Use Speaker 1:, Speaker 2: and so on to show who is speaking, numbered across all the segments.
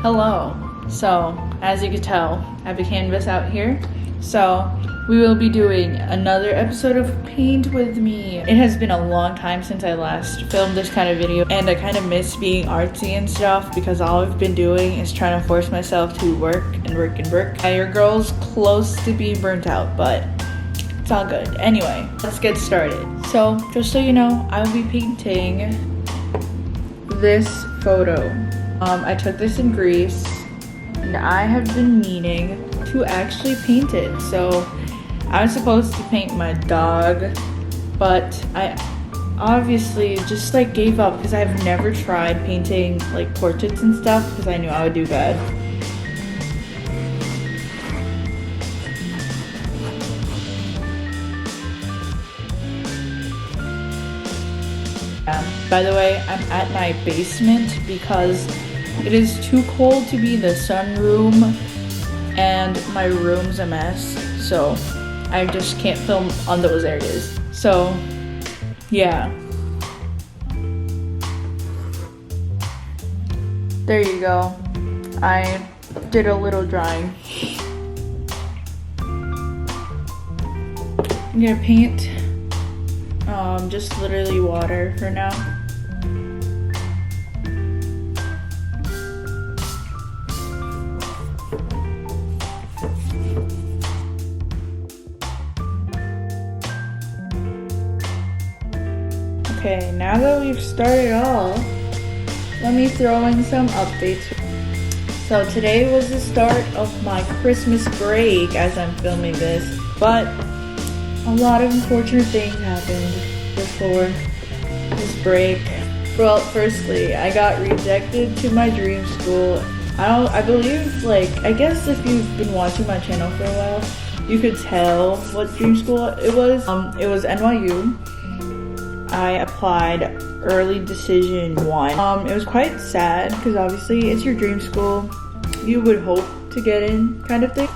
Speaker 1: Hello. So, as you can tell, I have a canvas out here. So, we will be doing another episode of Paint With Me. It has been a long time since I last filmed this kind of video, and I kind of miss being artsy and stuff because all I've been doing is trying to force myself to work and work and work. Your girl's close to being burnt out, but it's all good. Anyway, let's get started. So, just so you know, I will be painting this photo. I took this in Greece, and I have been meaning to actually paint it. So I was supposed to paint my dog, but I obviously just gave up because I've never tried painting portraits and stuff because I knew I would do bad. By the way, I'm at my basement because it is too cold to be in the sunroom and my room's a mess, so I just can't film on those areas. So, yeah. There you go. I did a little drawing. I'm gonna paint just literally water for now. Okay, now that we've started off, let me throw in some updates. So today was the start of my Christmas break as I'm filming this, but a lot of unfortunate things happened before this break. Well, firstly, I got rejected to my dream school. I believe, I guess if you've been watching my channel for a while, you could tell what dream school it was. It was NYU. I applied early decision 1. It was quite sad because obviously it's your dream school. You would hope to get in kind of thing.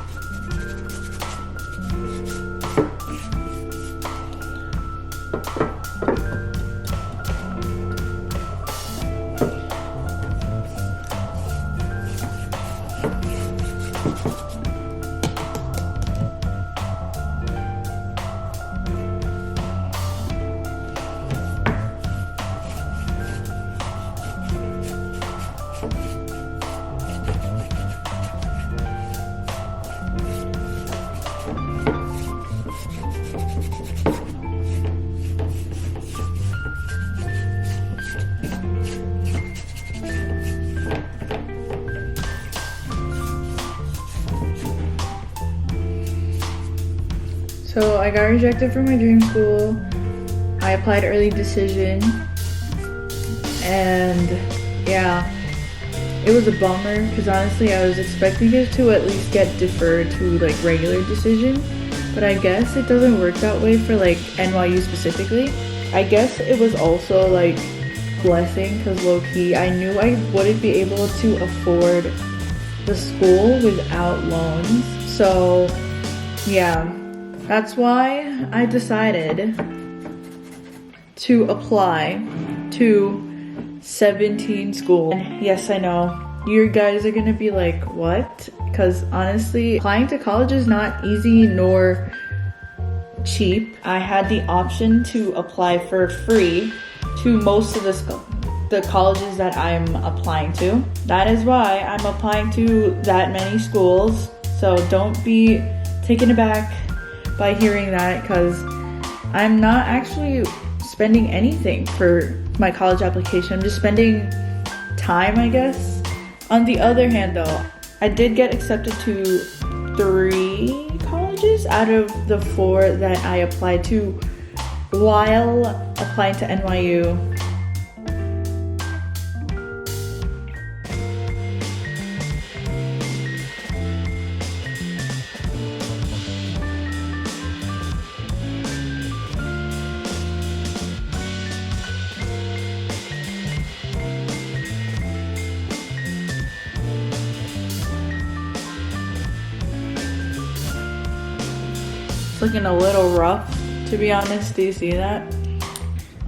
Speaker 1: So I got rejected from my dream school. I applied early decision, and yeah, it was a bummer because honestly I was expecting it to at least get deferred to regular decision, but I guess it doesn't work that way for NYU specifically. I guess it was also blessing because low-key I knew I wouldn't be able to afford the school without loans. So yeah, that's why I decided to apply to 17 schools. And yes, I know, you guys are gonna be like, what? Because honestly, applying to college is not easy nor cheap. I had the option to apply for free to most of the colleges that I'm applying to. That is why I'm applying to that many schools. So don't be taken aback by hearing that, because I'm not actually spending anything for my college application. I'm just spending time, I guess. On the other hand though, I did get accepted to 3 colleges out of the 4 that I applied to while applying to NYU. It's looking a little rough, to be honest. Do you see that?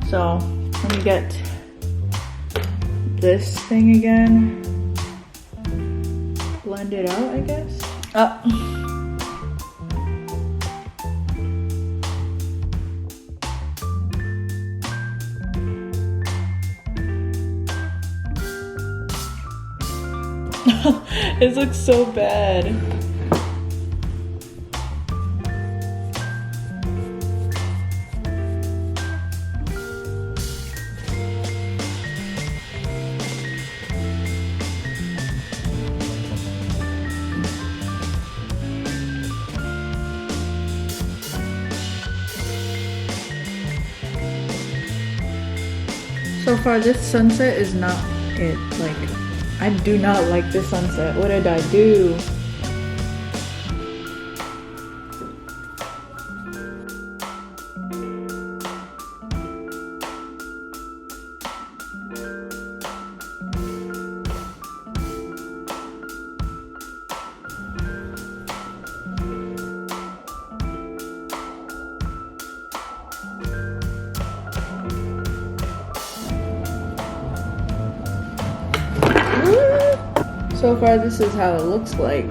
Speaker 1: So let me get this thing again. blend it out, I guess. It looks so bad. So far, this sunset is not it. Like, I do not like this sunset. What did I do? So far, this is how it looks like,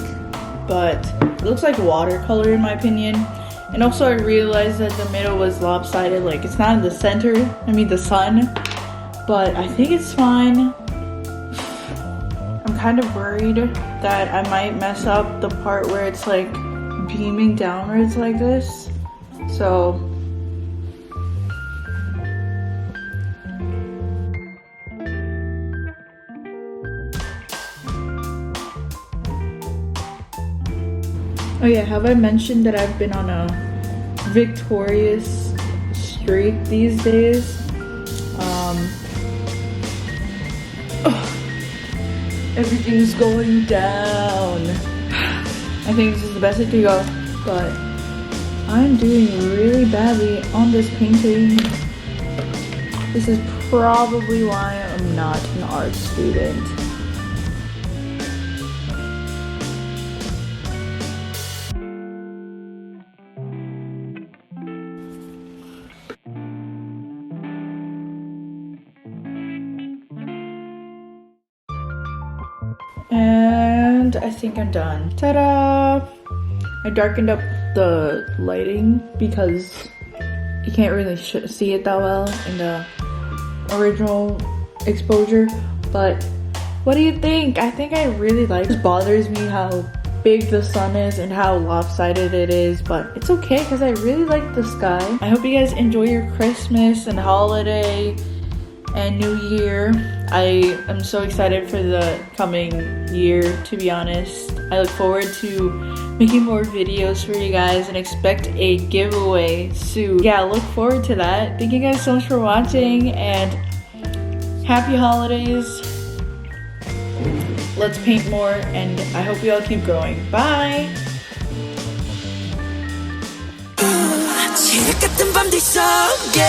Speaker 1: but it looks like watercolor in my opinion. And also I realized that the middle was lopsided, like it's not in the center, I mean the sun, but I think it's fine. I'm kind of worried that I might mess up the part where it's like beaming downwards like this, so oh yeah, have I mentioned that I've been on a victorious streak these days? Everything's going down. I think this is the best it could go, but I'm doing really badly on this painting. This is probably why I'm not an art student. And I think I'm done. Ta-da! I darkened up the lighting because you can't really see it that well in the original exposure. But what do you think? I think I really like it. It bothers me how big the sun is and how lopsided it is, but it's okay because I really like the sky. I hope you guys enjoy your Christmas and holiday and New Year. I am so excited for the coming year, to be honest. I look forward to making more videos for you guys and expect a giveaway soon. Yeah, look forward to that. Thank you guys so much for watching and happy holidays. Let's paint more and I hope you all keep growing. Bye!
Speaker 2: 지옥 같은 밤들 속에